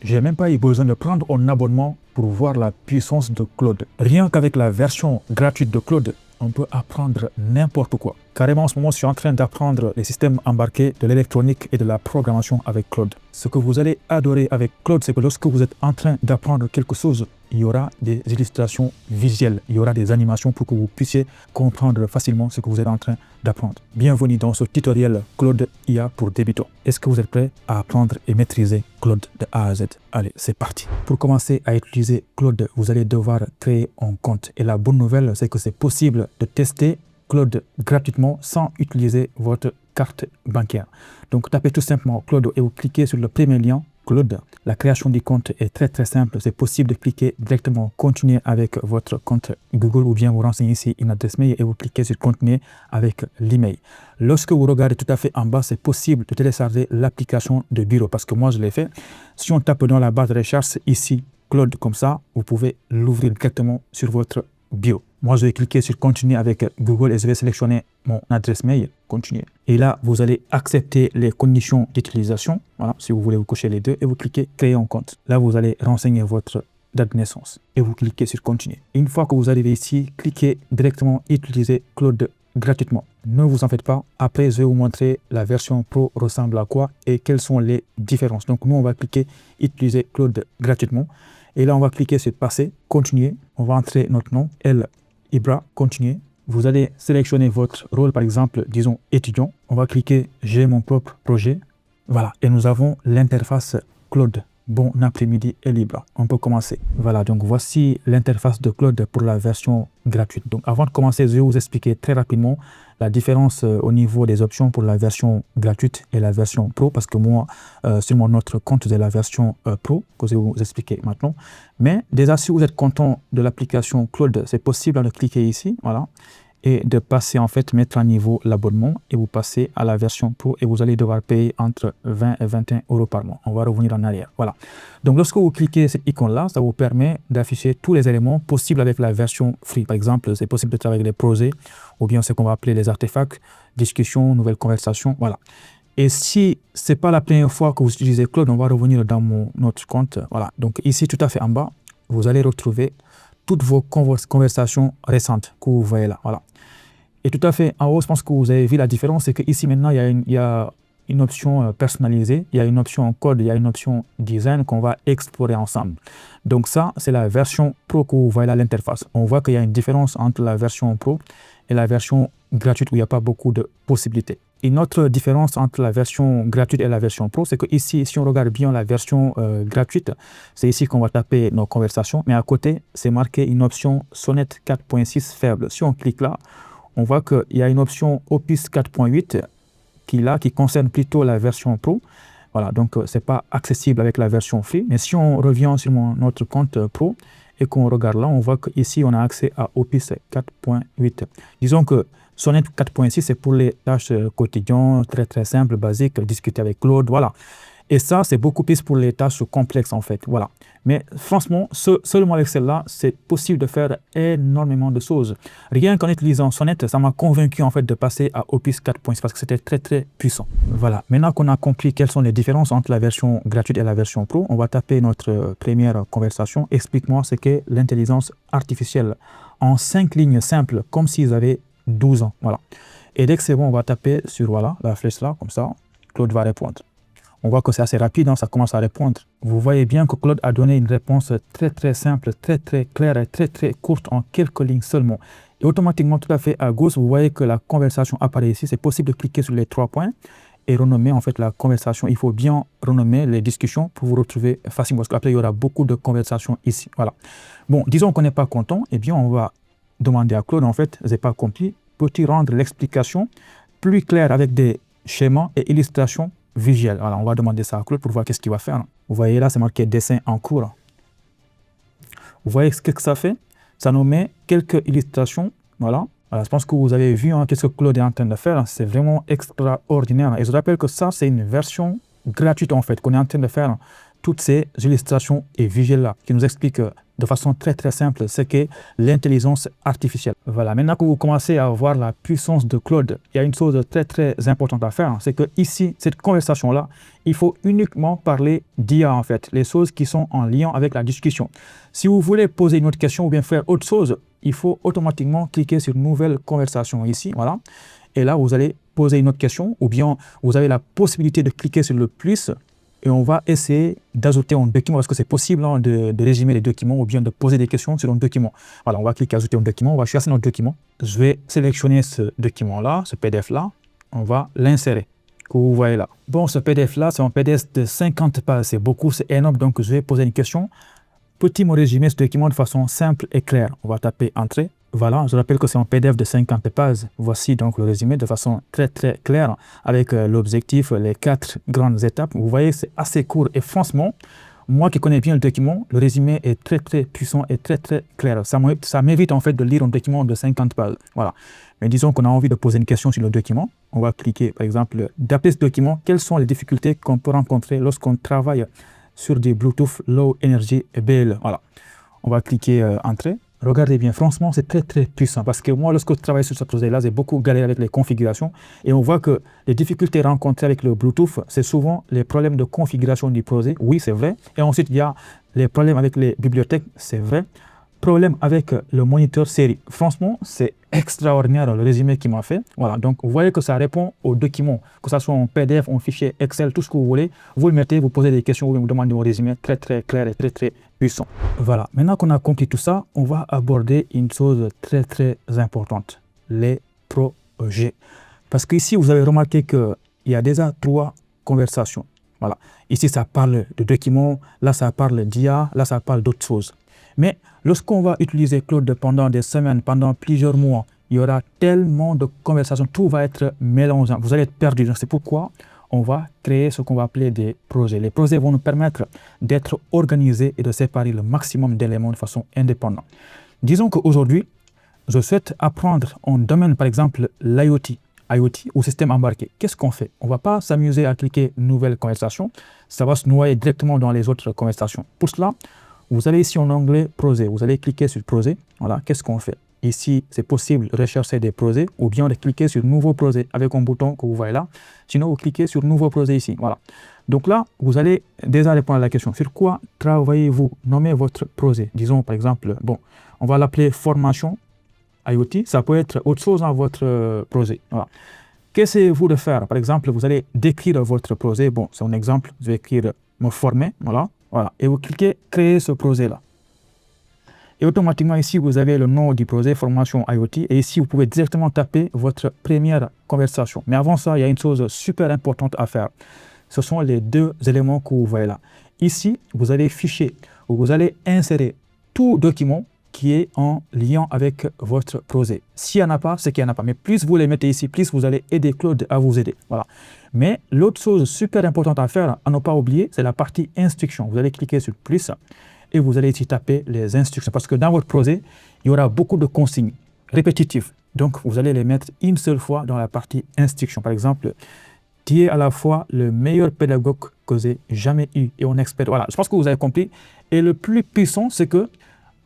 J'ai même pas eu besoin de prendre un abonnement pour voir la puissance de Claude. Rien qu'avec la version gratuite de Claude, on peut apprendre n'importe quoi. Carrément, en ce moment, je suis en train d'apprendre les systèmes embarqués de l'électronique et de la programmation avec Claude. Ce que vous allez adorer avec Claude, c'est que lorsque vous êtes en train d'apprendre quelque chose, il y aura des illustrations visuelles, il y aura des animations pour que vous puissiez comprendre facilement ce que vous êtes en train d'apprendre. Bienvenue dans ce tutoriel Claude IA pour débutants. Est-ce que vous êtes prêts à apprendre et maîtriser Claude de A à Z? Allez, c'est parti. Pour commencer à utiliser Claude, vous allez devoir créer un compte. Et la bonne nouvelle, c'est que c'est possible de tester Claude gratuitement sans utiliser votre carte bancaire. Donc, tapez tout simplement Claude et vous cliquez sur le premier lien, Claude. La création du compte est très simple. C'est possible de cliquer directement continuer avec votre compte Google ou bien vous renseignez ici une adresse mail et vous cliquez sur continuer avec l'email. Lorsque vous regardez tout à fait en bas, c'est possible de télécharger l'application de bureau parce que moi je l'ai fait. Si on tape dans la barre de recherche ici Claude comme ça, vous pouvez l'ouvrir directement sur votre bureau. Moi, je vais cliquer sur continuer avec Google et je vais sélectionner mon adresse mail, continuer. Et là, vous allez accepter les conditions d'utilisation. Voilà, si vous voulez vous cocher les deux et vous cliquez créer un compte. Là, vous allez renseigner votre date de naissance et vous cliquez sur continuer. Une fois que vous arrivez ici, cliquez directement utiliser Claude gratuitement. Ne vous en faites pas. Après, je vais vous montrer la version Pro ressemble à quoi et quelles sont les différences. Donc, nous, on va cliquer utiliser Claude gratuitement. Et là, on va cliquer sur passer, continuer. On va entrer notre nom, Ibra, continuer. Vous allez sélectionner votre rôle, par exemple, disons étudiant. On va cliquer j'ai mon propre projet. Voilà, et nous avons l'interface Claude. Bon après-midi et Libra. On peut commencer. Voilà, donc voici l'interface de Claude pour la version gratuite. Donc avant de commencer, je vais vous expliquer très rapidement la différence au niveau des options pour la version gratuite et la version Pro, parce que moi, sur mon autre compte, j'ai la version Pro, que je vais vous expliquer maintenant. Mais déjà, si vous êtes content de l'application Claude, c'est possible de cliquer ici, voilà, et de passer en fait, mettre à niveau l'abonnement et vous passez à la version Pro et vous allez devoir payer entre 20 et 21 € par mois. On va revenir en arrière. Voilà. Donc lorsque vous cliquez cette icône-là, ça vous permet d'afficher tous les éléments possibles avec la version free. Par exemple, c'est possible de travailler avec les projets ou bien ce qu'on va appeler les artefacts, discussions, nouvelles conversations. Voilà. Et si ce n'est pas la première fois que vous utilisez Claude, on va revenir dans notre compte. Voilà. Donc ici, tout à fait en bas, vous allez retrouver toutes vos conversations récentes que vous voyez là. Voilà. Et tout à fait en haut, je pense que vous avez vu la différence, c'est qu'ici maintenant, il y a une option personnalisée, il y a une option code, il y a une option design qu'on va explorer ensemble. Donc ça, c'est la version Pro que vous voyez là, l'interface. On voit qu'il y a une différence entre la version Pro et la version gratuite où il n'y a pas beaucoup de possibilités. Une autre différence entre la version gratuite et la version Pro, c'est que ici, si on regarde bien la version gratuite, c'est ici qu'on va taper nos conversations, mais à côté, c'est marqué une option Sonnet 4.6 faible. Si on clique là, on voit qu'il y a une option Opus 4.8 qui concerne plutôt la version Pro. Voilà, donc ce n'est pas accessible avec la version free. Mais si on revient sur notre compte Pro et qu'on regarde là, on voit qu'ici, on a accès à Opus 4.8. Disons que Sonnet 4.6, c'est pour les tâches quotidiennes, très simples, basiques, discuter avec Claude, voilà. Et ça, c'est beaucoup plus pour les tâches complexes, en fait, voilà. Mais franchement, seulement avec celle-là, c'est possible de faire énormément de choses. Rien qu'en utilisant Sonnet, ça m'a convaincu, en fait, de passer à Opus 4.6 parce que c'était très puissant. Voilà. Maintenant qu'on a compris quelles sont les différences entre la version gratuite et la version Pro, on va taper notre première conversation. Explique-moi ce qu'est l'intelligence artificielle en 5 lignes simples, comme s'ils avaient 12 ans, voilà. Et dès que c'est bon, on va taper sur, voilà, la flèche là, comme ça, Claude va répondre. On voit que c'est assez rapide, hein, ça commence à répondre. Vous voyez bien que Claude a donné une réponse très simple, très claire et très courte en quelques lignes seulement. Et automatiquement, tout à fait à gauche, vous voyez que la conversation apparaît ici. C'est possible de cliquer sur les 3 points et renommer en fait la conversation. Il faut bien renommer les discussions pour vous retrouver facilement parce qu'après, il y aura beaucoup de conversations ici. Voilà. Bon, disons qu'on n'est pas content, eh bien, on va demander à Claude, en fait, je n'ai pas compris, peux-tu rendre l'explication plus claire avec des schémas et illustrations visuelles? Alors, on va demander ça à Claude pour voir qu'est-ce qu'il va faire. Vous voyez là, c'est marqué dessin en cours. Vous voyez ce que ça fait? Ça nous met quelques illustrations. Voilà. Alors, je pense que vous avez vu qu'est-ce que Claude est en train de faire. C'est vraiment extraordinaire. Et je rappelle que ça, c'est une version gratuite en fait, qu'on est en train de faire toutes ces illustrations et visuels là qui nous expliquent de façon très simple, c'est que l'intelligence artificielle. Voilà, maintenant que vous commencez à voir la puissance de Claude, il y a une chose très importante à faire, c'est que ici, cette conversation-là, il faut uniquement parler d'IA en fait, les choses qui sont en lien avec la discussion. Si vous voulez poser une autre question ou bien faire autre chose, il faut automatiquement cliquer sur nouvelle conversation ici, voilà. Et là, vous allez poser une autre question ou bien vous avez la possibilité de cliquer sur le plus et on va essayer d'ajouter un document parce que c'est possible de résumer les documents ou bien de poser des questions sur un document. Voilà, on va cliquer ajouter un document, on va chercher notre document. Je vais sélectionner ce document-là, ce PDF-là, on va l'insérer, que vous voyez là. Bon, ce PDF-là, c'est un PDF de 50 pages, c'est beaucoup, c'est énorme, donc je vais poser une question. Peux-tu me résumer ce document de façon simple et claire? On va taper Entrée. Voilà, je rappelle que c'est un PDF de 50 pages. Voici donc le résumé de façon très claire avec l'objectif, les 4 grandes étapes. Vous voyez, c'est assez court et franchement, moi qui connais bien le document, le résumé est très puissant et très clair. Ça m'évite en fait de lire un document de 50 pages. Voilà. Mais disons qu'on a envie de poser une question sur le document. On va cliquer, par exemple, d'après ce document, quelles sont les difficultés qu'on peut rencontrer lorsqu'on travaille sur des Bluetooth Low Energy BLE. Voilà. On va cliquer Entrée. Regardez bien, franchement, c'est très puissant parce que moi, lorsque je travaille sur ce projet-là, j'ai beaucoup galéré avec les configurations et on voit que les difficultés rencontrées avec le Bluetooth, c'est souvent les problèmes de configuration du projet. Oui, c'est vrai. Et ensuite, il y a les problèmes avec les bibliothèques, c'est vrai. Problème avec le moniteur série. Franchement, c'est extraordinaire le résumé qu'il m'a fait. Voilà, donc vous voyez que ça répond aux documents, que ce soit en PDF, en fichier Excel, tout ce que vous voulez. Vous le mettez, vous posez des questions, vous demandez un résumé très clair et très puissant. Voilà, maintenant qu'on a compris tout ça, on va aborder une chose très importante, les projets. Parce qu'ici, vous avez remarqué qu'il y a déjà 3 conversations. Voilà, ici ça parle de documents, là ça parle d'IA, là ça parle d'autres choses. Mais lorsqu'on va utiliser Claude pendant des semaines, pendant plusieurs mois, il y aura tellement de conversations, tout va être mélangeant, vous allez être perdu. C'est pourquoi on va créer ce qu'on va appeler des projets. Les projets vont nous permettre d'être organisés et de séparer le maximum d'éléments de façon indépendante. Disons qu'aujourd'hui, je souhaite apprendre un domaine, par exemple l'IoT. IoT ou système embarqué. Qu'est-ce qu'on fait? On ne va pas s'amuser à cliquer nouvelle conversation, ça va se noyer directement dans les autres conversations. Pour cela, vous allez ici en onglet projet, vous allez cliquer sur projet. Voilà, qu'est-ce qu'on fait? Ici, c'est possible de rechercher des projets ou bien de cliquer sur nouveau projet avec un bouton que vous voyez là. Sinon, vous cliquez sur nouveau projet ici. Voilà. Donc là, vous allez déjà répondre à la question. Sur quoi travaillez-vous? Nommez votre projet. Disons par exemple, bon, on va l'appeler formation IoT. Ça peut être autre chose dans votre projet. Voilà. Qu'essayez-vous de faire? Par exemple, vous allez décrire votre projet. Bon, c'est un exemple. Je vais écrire me former. Voilà. Voilà, et vous cliquez créer ce projet-là. Et automatiquement ici, vous avez le nom du projet formation IoT et ici, vous pouvez directement taper votre première conversation. Mais avant ça, il y a une chose super importante à faire. Ce sont les 2 éléments que vous voyez là. Ici, vous allez ficher ou vous allez insérer tout document qui est en lien avec votre projet. S'il n'y en a pas, c'est qu'il n'y en a pas. Mais plus vous les mettez ici, plus vous allez aider Claude à vous aider. Voilà. Mais l'autre chose super importante à faire, à ne pas oublier, c'est la partie instruction. Vous allez cliquer sur plus et vous allez ici taper les instructions. Parce que dans votre projet, il y aura beaucoup de consignes répétitives. Donc, vous allez les mettre une seule fois dans la partie instruction. Par exemple, tu es à la fois le meilleur pédagogue que j'ai jamais eu et un expert. Voilà, je pense que vous avez compris. Et le plus puissant, c'est que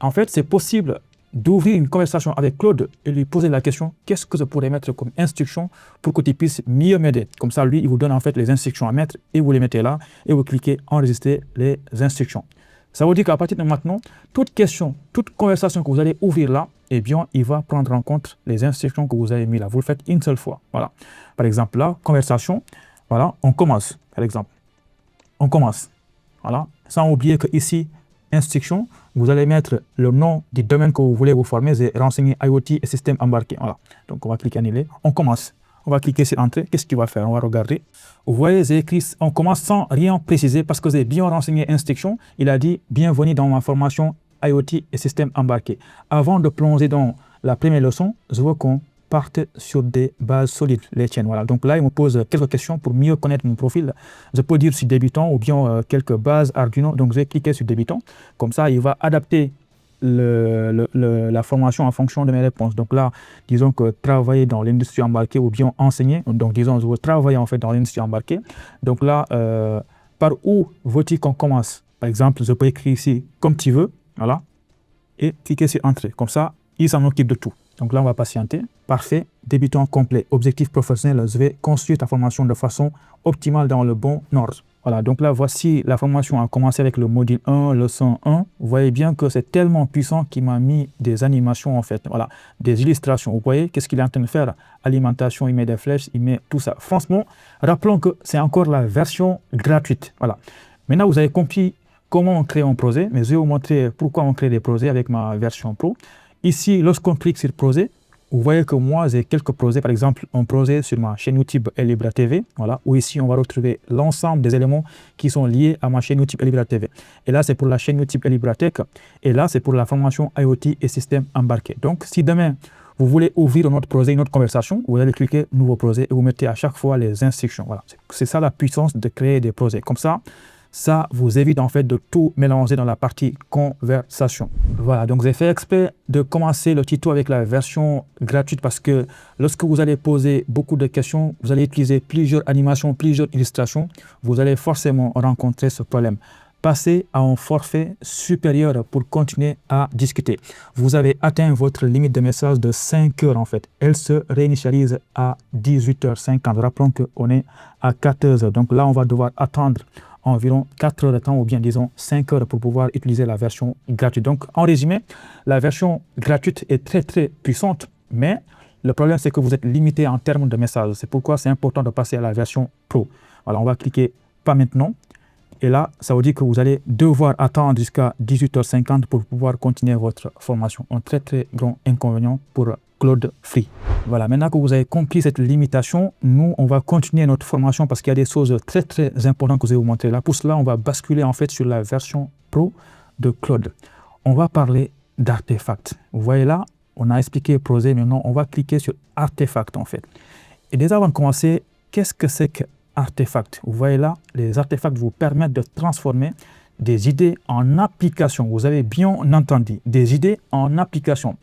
en fait, c'est possible d'ouvrir une conversation avec Claude et lui poser la question « Qu'est-ce que je pourrais mettre comme instruction pour que tu puisses mieux m'aider ?» Comme ça, lui, il vous donne en fait les instructions à mettre et vous les mettez là et vous cliquez « Enregistrer les instructions ». Ça veut dire qu'à partir de maintenant, toute question, toute conversation que vous allez ouvrir là, eh bien, il va prendre en compte les instructions que vous avez mis là. Vous le faites une seule fois. Voilà. Par exemple, là, conversation, voilà, on commence, par exemple. On commence. Voilà. Sans oublier que ici, instruction, vous allez mettre le nom du domaine que vous voulez vous former, c'est renseigner IoT et système embarqué. Voilà. Donc, on va cliquer annuler. On commence. On va cliquer sur entrée. Qu'est-ce qu'il va faire? On va regarder. Vous voyez, j'ai écrit, on commence sans rien préciser parce que j'ai bien renseigné instruction. Il a dit, bienvenue dans ma formation IoT et système embarqué. Avant de plonger dans la première leçon, je veux qu'on parte sur des bases solides, les tiennes. Voilà. Donc là, il me pose quelques questions pour mieux connaître mon profil. Je peux dire sur débutant ou bien quelques bases Arduino. Donc, je vais cliquer sur débutant. Comme ça, il va adapter la formation en fonction de mes réponses. Donc là, disons que travailler dans l'industrie embarquée ou bien enseigner. Donc, disons, je veux travailler en fait dans l'industrie embarquée. Donc là, par où veux-tu qu'on commence? Par exemple, je peux écrire ici comme tu veux. Voilà. et cliquez sur Entrée. Comme ça, il s'en occupe de tout. Donc là, on va patienter. Parfait. Débutant complet. Objectif professionnel. Je vais construire ta formation de façon optimale dans le bon ordre. Voilà, donc là, voici la formation a commencé avec le module 1, leçon 1. Vous voyez bien que c'est tellement puissant qu'il m'a mis des animations en fait. Voilà, des illustrations. Vous voyez, qu'est-ce qu'il est en train de faire? Alimentation, il met des flèches, il met tout ça. Franchement, rappelons que c'est encore la version gratuite. Voilà. Maintenant, vous avez compris comment on crée un projet, mais je vais vous montrer pourquoi on crée des projets avec ma version Pro. Ici, lorsqu'on clique sur projet, vous voyez que moi, j'ai quelques projets. Par exemple, un projet sur ma chaîne YouTube Elibra TV. Voilà, où ici, on va retrouver l'ensemble des éléments qui sont liés à ma chaîne YouTube Elibra TV. Et là, c'est pour la chaîne YouTube Elibra Tech. Et là, c'est pour la formation IoT et système embarqué. Donc, si demain, vous voulez ouvrir un autre projet, une autre conversation, vous allez cliquer Nouveau projet et vous mettez à chaque fois les instructions. Voilà, c'est ça la puissance de créer des projets. Comme ça vous évite en fait de tout mélanger dans la partie conversation. Voilà, donc j'ai fait exprès de commencer le tuto avec la version gratuite parce que lorsque vous allez poser beaucoup de questions, vous allez utiliser plusieurs animations, plusieurs illustrations, vous allez forcément rencontrer ce problème. Passez à un forfait supérieur pour continuer à discuter. Vous avez atteint votre limite de message de 5 heures en fait. Elle se réinitialise à 18h50. Rappelons qu'on est à 14h. Donc là, on va devoir attendre environ 4 heures de temps ou bien disons 5 heures pour pouvoir utiliser la version gratuite. Donc en résumé, la version gratuite est très puissante, mais le problème c'est que vous êtes limité en termes de messages. C'est pourquoi c'est important de passer à la version Pro. Voilà, on va cliquer pas maintenant. Et là, ça vous dit que vous allez devoir attendre jusqu'à 18h50 pour pouvoir continuer votre formation. Un très grand inconvénient pour Claude Free. Voilà, maintenant que vous avez compris cette limitation, nous, on va continuer notre formation parce qu'il y a des choses très importantes que je vais vous montrer là. Pour cela, on va basculer en fait sur la version Pro de Claude. On va parler d'artefacts. Vous voyez là, on a expliqué projet, maintenant on va cliquer sur artefacts en fait. Et déjà avant de commencer, qu'est-ce que c'est que artefacts? Vous voyez là, les artefacts vous permettent de transformer des idées en application. Vous avez bien entendu, des idées en application.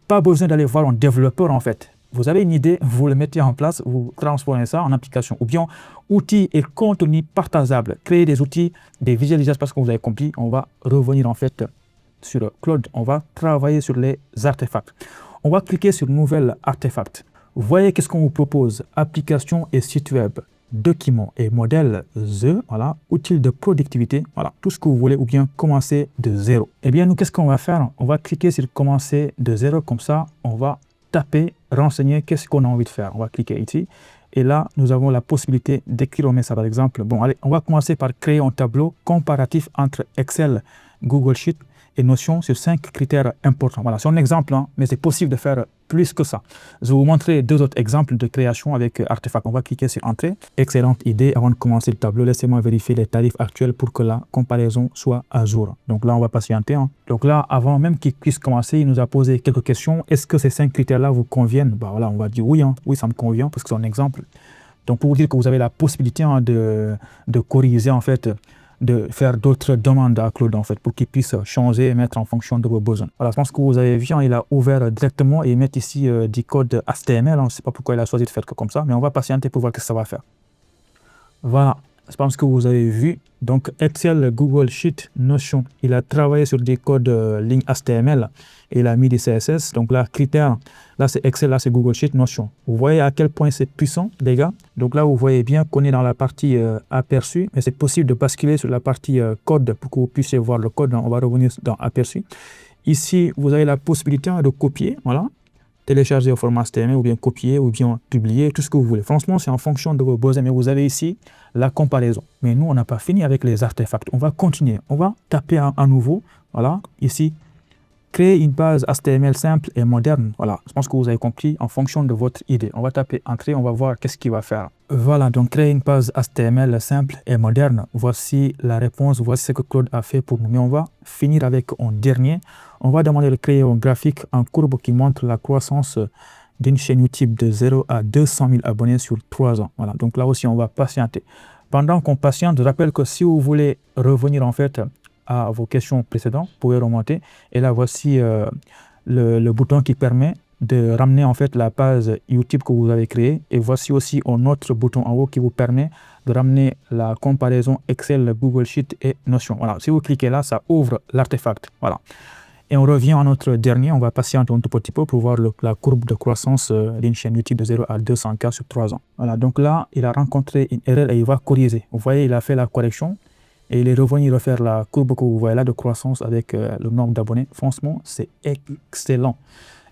Pas besoin d'aller voir un développeur en fait. Vous avez une idée, vous le mettez en place, vous transformez ça en application. Ou bien outils et contenus partageables. Créer des outils, des visualisations parce que vous avez compris, on va revenir en fait sur Claude. On va travailler sur les artefacts. On va cliquer sur Nouvel artefact. Vous voyez qu'est-ce qu'on vous propose? Application et site web, documents et modèles voilà, outils de productivité, voilà, tout ce que vous voulez ou bien commencer de zéro. Eh bien, nous, qu'est-ce qu'on va faire? On va cliquer sur commencer de zéro, comme ça, on va taper, renseigner, qu'est-ce qu'on a envie de faire. On va cliquer ici. Et là, nous avons la possibilité d'écrire un message. Par exemple, bon, allez, on va commencer par créer un tableau comparatif entre Excel, Google Sheet et Notion sur 5 critères importants. Voilà, c'est un exemple, hein, mais c'est possible de faire plus que ça. Je vais vous montrer 2 autres exemples de création avec Artefact. On va cliquer sur Entrée. Excellente idée. Avant de commencer le tableau, laissez-moi vérifier les tarifs actuels pour que la comparaison soit à jour. Donc là, on va patienter. Hein. Donc là, avant même qu'il puisse commencer, il nous a posé quelques questions. Est-ce que ces 5 critères-là vous conviennent? Bah voilà, on va dire oui. Hein. Oui, ça me convient parce que c'est un exemple. Donc pour vous dire que vous avez la possibilité hein, de corriger en fait, de faire d'autres demandes à Claude en fait pour qu'il puisse changer et mettre en fonction de vos besoins. Voilà, je pense que vous avez vu, hein, il a ouvert directement et il met ici du code HTML. On ne sait pas pourquoi il a choisi de faire que comme ça, mais on va patienter pour voir ce que ça va faire. Voilà, je pense que vous avez vu. Donc Excel, Google Sheet, Notion, il a travaillé sur des codes lignes HTML et il a mis des CSS. Donc là, critères, là c'est Excel, là c'est Google Sheet, Notion. Vous voyez à quel point c'est puissant, les gars. Donc là, vous voyez bien qu'on est dans la partie aperçu, mais c'est possible de basculer sur la partie code pour que vous puissiez voir le code. On va revenir dans aperçu. Ici, vous avez la possibilité de copier, voilà, télécharger au format HTML ou bien copier ou bien publier, tout ce que vous voulez. Franchement, c'est en fonction de vos besoins, mais vous avez ici la comparaison. Mais nous, on n'a pas fini avec les artefacts. On va continuer. On va taper à nouveau, voilà, ici, créer une base HTML simple et moderne. Voilà, je pense que vous avez compris en fonction de votre idée. On va taper Entrée, on va voir qu'est-ce qu'il va faire. Voilà, donc créer une base HTML simple et moderne. Voici la réponse, voici ce que Claude a fait pour nous. Mais on va finir avec un dernier. On va demander de créer un graphique en courbe qui montre la croissance d'une chaîne YouTube de 0 à 200 000 abonnés sur 3 ans. Voilà, donc là aussi, on va patienter. Pendant qu'on patiente, je rappelle que si vous voulez revenir en fait à vos questions précédentes, vous pouvez remonter. Et là, voici le bouton qui permet de ramener en fait la page YouTube que vous avez créée. Et voici aussi un autre bouton en haut qui vous permet de ramener la comparaison Excel, Google Sheet et Notion. Voilà, si vous cliquez là, ça ouvre l'artefact. Voilà. Et on revient à notre dernier, on va patienter un tout petit peu pour voir la courbe de croissance d'une chaîne YouTube de 0 à 200K sur 3 ans. Voilà, donc là, il a rencontré une erreur et il va corriger. Vous voyez, il a fait la correction et il est revenu refaire la courbe que vous voyez là de croissance avec le nombre d'abonnés. Franchement, c'est excellent.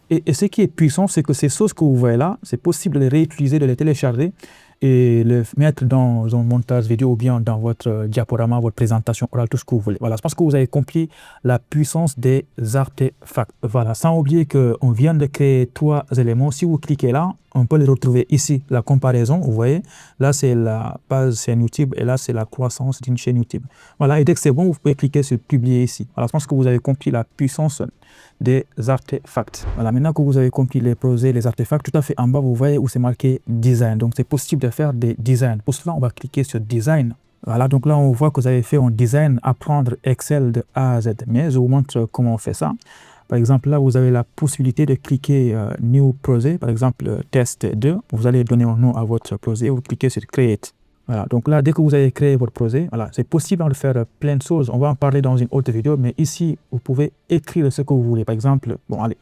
Et ce qui est puissant, c'est que ces choses que vous voyez là, c'est possible de les réutiliser, de les télécharger et le mettre dans un montage vidéo ou bien dans votre diaporama, votre présentation orale, tout ce que vous voulez. Voilà, je pense que vous avez compris la puissance des artefacts. Voilà, sans oublier qu'on vient de créer 3 éléments. Si vous cliquez là, on peut les retrouver ici, la comparaison, vous voyez. Là, c'est la page chaîne YouTube et là, c'est la croissance d'une chaîne YouTube. Voilà, et dès que c'est bon, vous pouvez cliquer sur publier ici. Voilà, je pense que vous avez compris la puissance des artefacts. Voilà, maintenant que vous avez compris les projets, les artefacts, tout à fait en bas, vous voyez où c'est marqué design. Donc, c'est possible de faire des designs. Pour cela, on va cliquer sur design. Voilà, donc là, on voit que vous avez fait un design, apprendre Excel de A à Z. Mais je vous montre comment on fait ça. Par exemple, là, vous avez la possibilité de cliquer New Projet, par exemple, Test 2. Vous allez donner un nom à votre projet, vous cliquez sur Create. Voilà, donc là, dès que vous avez créé votre projet, voilà, c'est possible de faire plein de choses. On va en parler dans une autre vidéo, mais ici, vous pouvez écrire ce que vous voulez. Par exemple, bon, allez,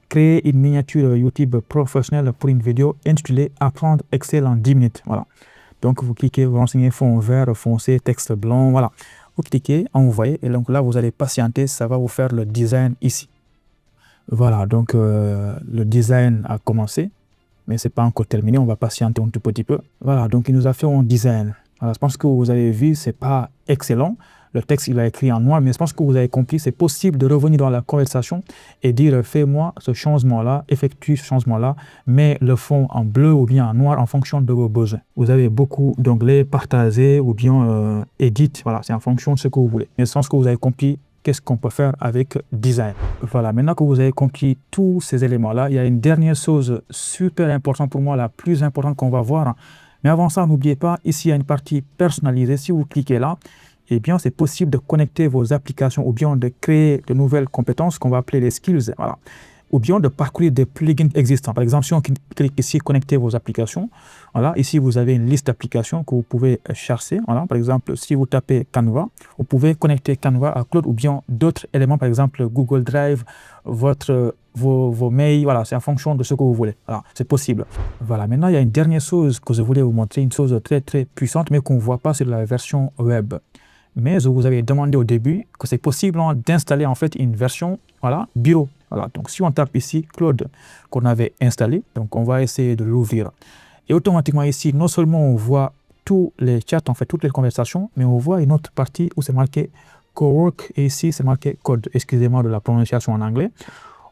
créer une miniature YouTube professionnelle pour une vidéo intitulée Apprendre Excel en 10 minutes. Voilà. Donc, vous cliquez, vous renseignez fond vert, foncé, texte blanc, voilà. Vous cliquez, envoyer, et donc là, vous allez patienter, ça va vous faire le design ici. Voilà, donc le design a commencé, mais ce n'est pas encore terminé, on va patienter un tout petit peu. Voilà, donc il nous a fait un design. Alors, je pense que vous avez vu, ce n'est pas excellent. Le texte, il a écrit en noir, mais je pense que vous avez compris, c'est possible de revenir dans la conversation et dire « fais-moi ce changement-là, effectue ce changement-là, mets le fond en bleu ou bien en noir en fonction de vos besoins ». Vous avez beaucoup d'onglets, partager ou bien edit, voilà, c'est en fonction de ce que vous voulez. Mais je pense que vous avez compris qu'est-ce qu'on peut faire avec design. Voilà, maintenant que vous avez compris tous ces éléments-là, il y a une dernière chose super importante pour moi, la plus importante qu'on va voir. Mais avant ça, n'oubliez pas, ici, il y a une partie personnalisée. Si vous cliquez là, eh bien, c'est possible de connecter vos applications ou bien de créer de nouvelles compétences qu'on va appeler les skills. Voilà. Ou bien de parcourir des plugins existants. Par exemple, si on clique ici, connecter vos applications, voilà, ici, vous avez une liste d'applications que vous pouvez chercher. Voilà, par exemple, si vous tapez Canva, vous pouvez connecter Canva à Claude ou bien d'autres éléments, par exemple, Google Drive, vos mails, voilà, c'est en fonction de ce que vous voulez. Voilà, c'est possible. Voilà, maintenant, il y a une dernière chose que je voulais vous montrer, une chose très, très puissante, mais qu'on ne voit pas sur la version web. Mais je vous avais demandé au début que c'est possible d'installer en fait une version, voilà, bureau. Voilà, donc si on tape ici Claude qu'on avait installé, donc on va essayer de l'ouvrir. Et automatiquement ici, non seulement on voit tous les chats, en fait toutes les conversations, mais on voit une autre partie où c'est marqué Cowork et ici c'est marqué Code. Excusez-moi de la prononciation en anglais.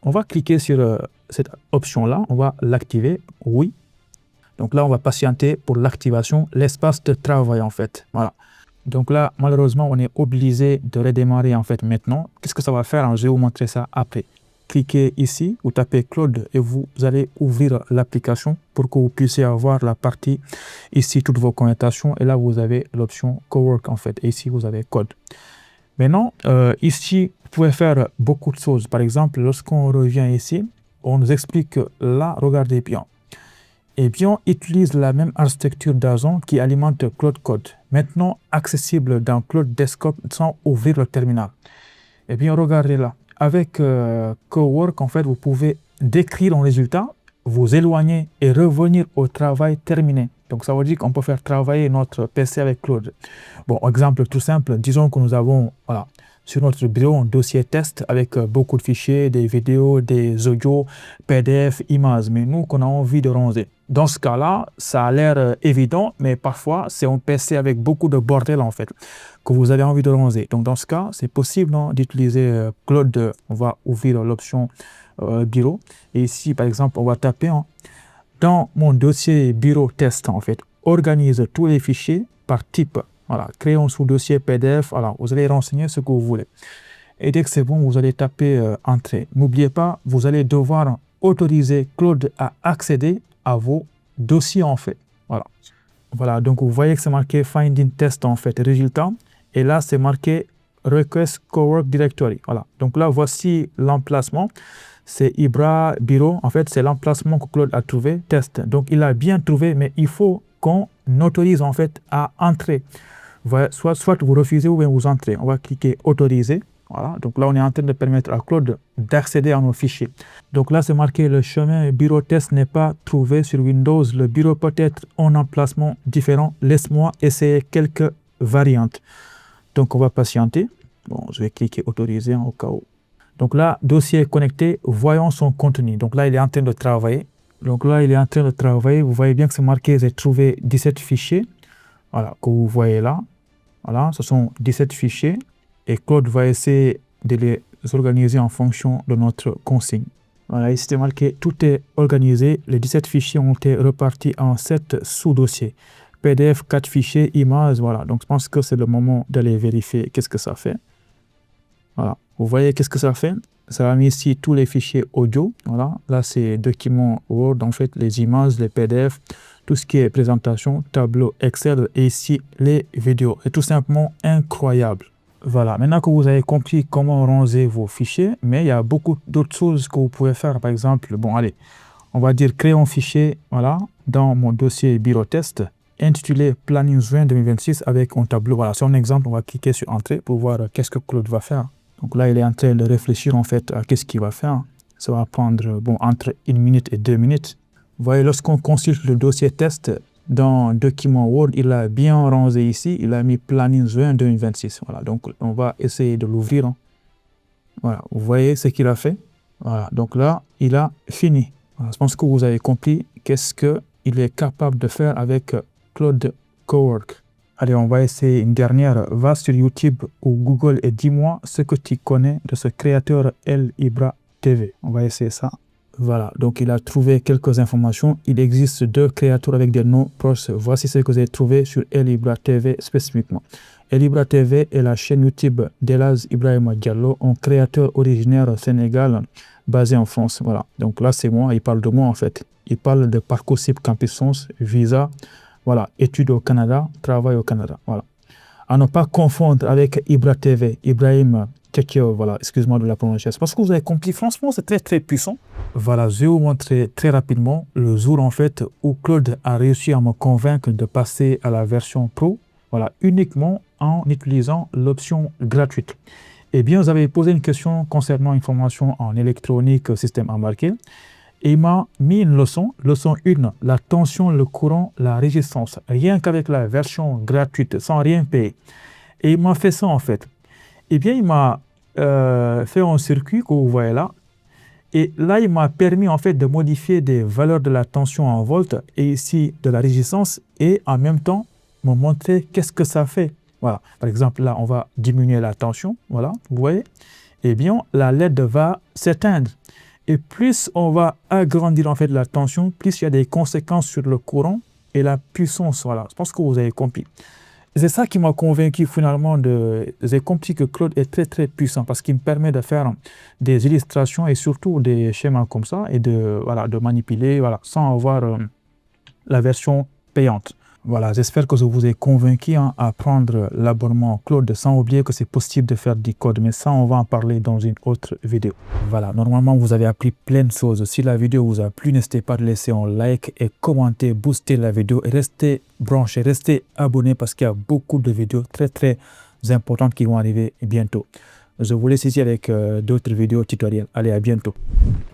On va cliquer sur cette option-là, on va l'activer, oui. Donc là, on va patienter pour l'activation, l'espace de travail en fait. Voilà. Donc là, malheureusement, on est obligé de redémarrer en fait maintenant. Qu'est-ce que ça va faire? Je vais vous montrer ça après. Cliquez ici, vous tapez Claude et vous allez ouvrir l'application pour que vous puissiez avoir la partie ici, toutes vos conversations. Et là, vous avez l'option Cowork en fait. Et ici, vous avez Code. Maintenant, ici, vous pouvez faire beaucoup de choses. Par exemple, lorsqu'on revient ici, on nous explique que là, regardez bien. Et bien, on utilise la même architecture d'agent qui alimente Claude Code, maintenant accessible dans Claude Desktop sans ouvrir le terminal. Et bien, regardez là. Avec Cowork, en fait, vous pouvez décrire un résultat, vous éloigner et revenir au travail terminé. Donc, ça veut dire qu'on peut faire travailler notre PC avec Claude. Bon, exemple tout simple, disons que nous avons, voilà, sur notre bureau un dossier test avec beaucoup de fichiers, des vidéos, des audios, PDF, images, mais nous qu'on a envie de ranger. Dans ce cas-là, ça a l'air évident, mais parfois c'est un PC avec beaucoup de bordel en fait, que vous avez envie de ranger. Donc dans ce cas, c'est possible d'utiliser Claude. On va ouvrir l'option bureau. Et ici, par exemple, on va taper dans mon dossier bureau test en fait, organise tous les fichiers par type. Voilà, créez un sous-dossier PDF, voilà, vous allez renseigner ce que vous voulez. Et dès que c'est bon, vous allez taper Entrée. N'oubliez pas, vous allez devoir autoriser Claude à accéder à vos dossiers en fait. Voilà. Voilà, donc vous voyez que c'est marqué Finding Test en fait, résultat. Et là, c'est marqué Request Cowork Directory. Voilà, donc là, voici l'emplacement. C'est Ibra Bureau. En fait, c'est l'emplacement que Claude a trouvé, test. Donc, il a bien trouvé, mais il faut qu'on autorise en fait à entrer. Soit vous refusez ou bien vous entrez. On va cliquer autoriser. Voilà, donc là, on est en train de permettre à Claude d'accéder à nos fichiers. Donc là, c'est marqué le chemin bureau test n'est pas trouvé sur Windows. Le bureau peut être en emplacement différent. Laisse-moi essayer quelques variantes. Donc, on va patienter. Bon, je vais cliquer autoriser au cas où. Donc là, dossier connecté, voyons son contenu. Donc là, il est en train de travailler. Vous voyez bien que c'est marqué, j'ai trouvé 17 fichiers. Voilà, que vous voyez là. Voilà, ce sont 17 fichiers. Et Claude va essayer de les organiser en fonction de notre consigne. Voilà, ici c'est marqué, tout est organisé. Les 17 fichiers ont été repartis en 7 sous-dossiers. PDF, 4 fichiers, images, voilà. Donc je pense que c'est le moment d'aller vérifier qu'est-ce que ça fait. Voilà, vous voyez qu'est-ce que ça fait. Ça a mis ici tous les fichiers audio. Voilà, là c'est document Word, en fait les images, les PDF, tout ce qui est présentation, tableau, Excel et ici les vidéos. C'est tout simplement incroyable. Voilà, maintenant que vous avez compris comment ranger vos fichiers, mais il y a beaucoup d'autres choses que vous pouvez faire. Par exemple, bon allez, on va dire créer un fichier, voilà, dans mon dossier bureau test, intitulé planning juin 2026 avec un tableau. Voilà, c'est un exemple, on va cliquer sur entrée pour voir qu'est-ce que Claude va faire. Donc là, il est en train de réfléchir en fait à qu'est-ce qu'il va faire. Ça va prendre bon, entre 1 minute et 2 minutes. Vous voyez, lorsqu'on consulte le dossier test dans document Word, il a bien rangé ici. Il a mis planning juin 2026. Voilà, donc on va essayer de l'ouvrir. Hein. Voilà, vous voyez ce qu'il a fait. Voilà, donc là, il a fini. Voilà, je pense que vous avez compris qu'est-ce qu'il est capable de faire avec Claude Cowork. Allez, on va essayer une dernière. Va sur YouTube ou Google et dis-moi ce que tu connais de ce créateur El Ibra TV. On va essayer ça. Voilà, donc il a trouvé quelques informations. Il existe 2 créateurs avec des noms proches. Voici ce que j'ai trouvé sur El Ibra TV spécifiquement. El Ibra TV est la chaîne YouTube d'Elhadj Ibrahima Diallo, un créateur originaire Sénégal basé en France. Voilà, donc là c'est moi, il parle de moi en fait. Il parle de Parcoursup Campus France, visa. Voilà, études au Canada, travail au Canada. Voilà. À ne pas confondre avec Ibra TV, Ibrahim Kekio, voilà, excuse-moi de la prononciation. Parce que vous avez compris, franchement, c'est très très puissant. Voilà, je vais vous montrer très rapidement le jour en fait où Claude a réussi à me convaincre de passer à la version Pro, voilà, uniquement en utilisant l'option gratuite. Eh bien, vous avez posé une question concernant une formation en électronique, système embarqué. Et il m'a mis une leçon 1, la tension, le courant, la résistance, rien qu'avec la version gratuite, sans rien payer. Et il m'a fait ça en fait. Eh bien, il m'a fait un circuit que vous voyez là. Et là, il m'a permis en fait de modifier des valeurs de la tension en volts et ici de la résistance et en même temps me montrer qu'est-ce que ça fait. Voilà. Par exemple, là, on va diminuer la tension. Voilà, vous voyez. Eh bien, la LED va s'éteindre. Et plus on va agrandir en fait la tension, plus il y a des conséquences sur le courant et la puissance. Voilà, je pense que vous avez compris. C'est ça qui m'a convaincu finalement. J'ai compris que Claude est très très puissant parce qu'il me permet de faire des illustrations et surtout des schémas comme ça et de manipuler sans avoir la version payante. Voilà, j'espère que je vous ai convaincu à prendre l'abonnement Claude sans oublier que c'est possible de faire du code. Mais ça, on va en parler dans une autre vidéo. Voilà, normalement, vous avez appris plein de choses. Si la vidéo vous a plu, n'hésitez pas de laisser un like et commenter, booster la vidéo et restez branchés, restez abonnés parce qu'il y a beaucoup de vidéos très très importantes qui vont arriver bientôt. Je vous laisse ici avec d'autres vidéos tutoriels. Allez, à bientôt.